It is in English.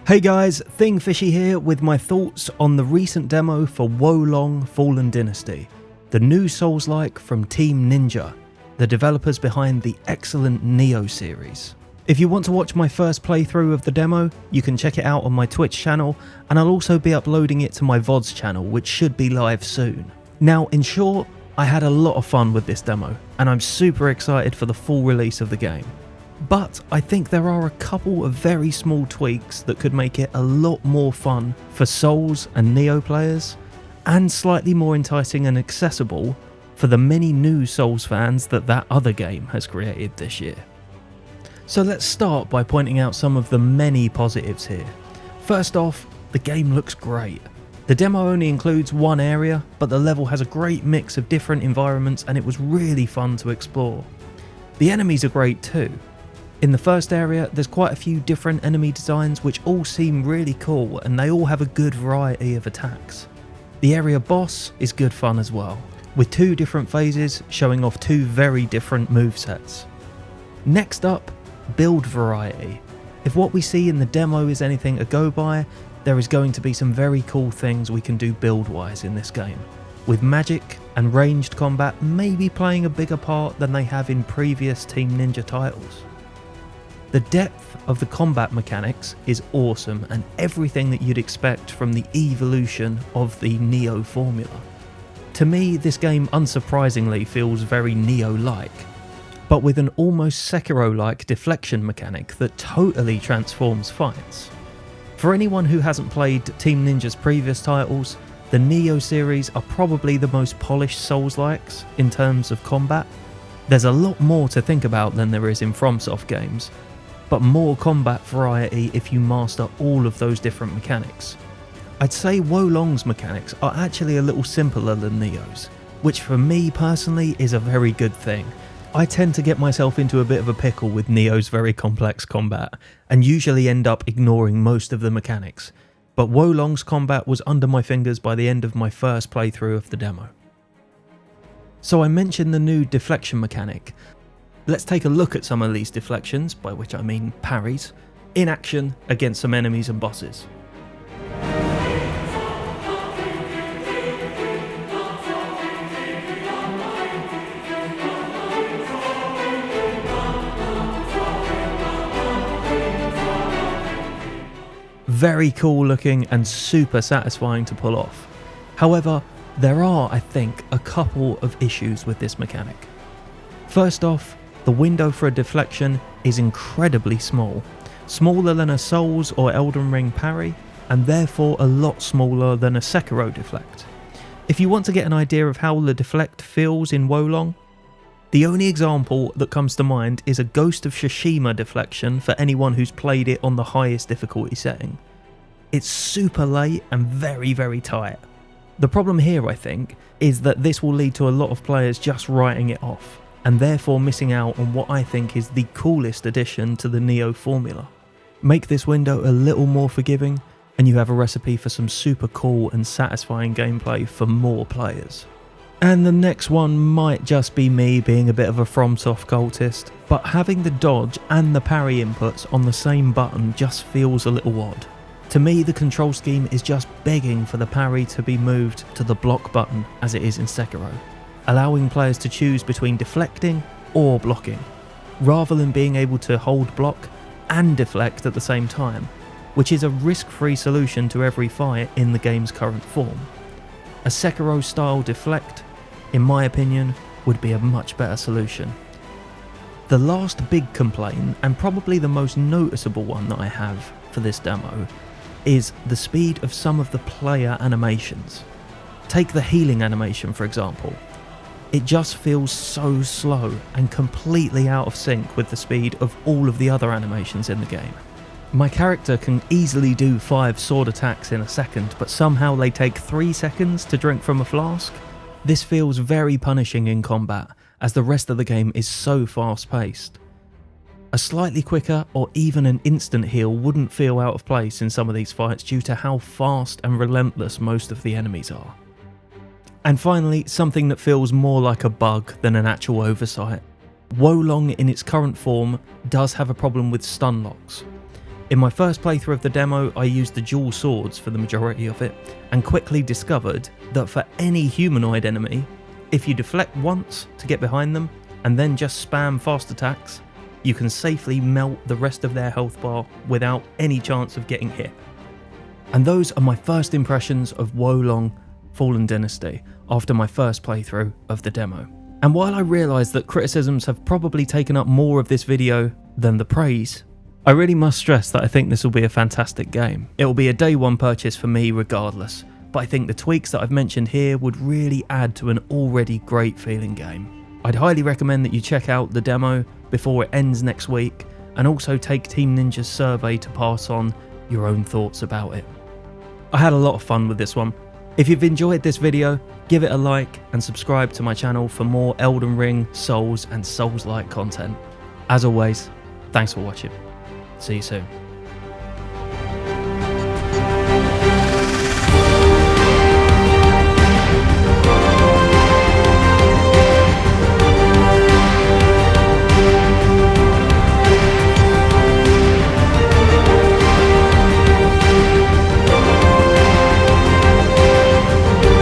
Hey guys, Thing Fishy here with my thoughts on the recent demo for Wo Long Fallen Dynasty, the new Souls-like from Team Ninja, the developers behind the excellent Nioh series. If you want to watch my first playthrough of the demo, you can check it out on my Twitch channel, and I'll also be uploading it to my VODs channel, which should be live soon. Now, in short, I had a lot of fun with this demo, and I'm super excited for the full release of the game. But I think there are a couple of very small tweaks that could make it a lot more fun for Souls and Nioh players, and slightly more enticing and accessible for the many new Souls fans that other game has created this year. So let's start by pointing out some of the many positives here. First off, the game looks great. The demo only includes one area, but the level has a great mix of different environments and it was really fun to explore. The enemies are great too. In the first area, there's quite a few different enemy designs which all seem really cool and they all have a good variety of attacks. The area boss is good fun as well, with two different phases showing off two very different movesets. Next up, build variety. If what we see in the demo is anything to go by, there is going to be some very cool things we can do build-wise in this game, with magic and ranged combat maybe playing a bigger part than they have in previous Team Ninja titles. The depth of the combat mechanics is awesome and everything that you'd expect from the evolution of the Nioh formula. To me, this game unsurprisingly feels very Nioh-like, but with an almost Sekiro-like deflection mechanic that totally transforms fights. For anyone who hasn't played Team Ninja's previous titles, the Nioh series are probably the most polished Souls-likes in terms of combat. There's a lot more to think about than there is in FromSoft games, but more combat variety if you master all of those different mechanics. I'd say Wo Long's mechanics are actually a little simpler than Nioh's, which for me personally is a very good thing. I tend to get myself into a bit of a pickle with Nioh's very complex combat, and usually end up ignoring most of the mechanics, but Wo Long's combat was under my fingers by the end of my first playthrough of the demo. So I mentioned the new deflection mechanic. Let's take a look at some of these deflections, by which I mean parries, in action against some enemies and bosses. Very cool looking and super satisfying to pull off. However, there are, I think, a couple of issues with this mechanic. First off, the window for a deflection is incredibly small, smaller than a Souls or Elden Ring parry, and therefore a lot smaller than a Sekiro deflect. If you want to get an idea of how the deflect feels in Wo Long, the only example that comes to mind is a Ghost of Tsushima deflection for anyone who's played it on the highest difficulty setting. It's super late and very tight. The problem here, I think, is that this will lead to a lot of players just writing it off, and therefore missing out on what I think is the coolest addition to the Nioh formula. Make this window a little more forgiving, and you have a recipe for some super cool and satisfying gameplay for more players. And the next one might just be me being a bit of a FromSoft cultist, but having the dodge and the parry inputs on the same button just feels a little odd. To me, the control scheme is just begging for the parry to be moved to the block button as it is in Sekiro, allowing players to choose between deflecting or blocking, rather than being able to hold block and deflect at the same time, which is a risk-free solution to every fight in the game's current form. A Sekiro-style deflect, in my opinion, would be a much better solution. The last big complaint, and probably the most noticeable one that I have for this demo, is the speed of some of the player animations. Take the healing animation for example. It just feels so slow and completely out of sync with the speed of all of the other animations in the game. My character can easily do 5 sword attacks in a second, but somehow they take 3 seconds to drink from a flask. This feels very punishing in combat, as the rest of the game is so fast paced. A slightly quicker or even an instant heal wouldn't feel out of place in some of these fights due to how fast and relentless most of the enemies are. And finally, something that feels more like a bug than an actual oversight. Wo Long in its current form does have a problem with stun locks. In my first playthrough of the demo, I used the dual swords for the majority of it, and quickly discovered that for any humanoid enemy, if you deflect once to get behind them, and then just spam fast attacks, you can safely melt the rest of their health bar without any chance of getting hit. And those are my first impressions of Wo Long Fallen Dynasty after my first playthrough of the demo. And while I realise that criticisms have probably taken up more of this video than the praise, I really must stress that I think this will be a fantastic game. It will be a day one purchase for me regardless, but I think the tweaks that I've mentioned here would really add to an already great feeling game. I'd highly recommend that you check out the demo before it ends next week, and also take Team Ninja's survey to pass on your own thoughts about it. I had a lot of fun with this one. If you've enjoyed this video, give it a like and subscribe to my channel for more Elden Ring, Souls and Souls-like content. As always, thanks for watching. See you soon.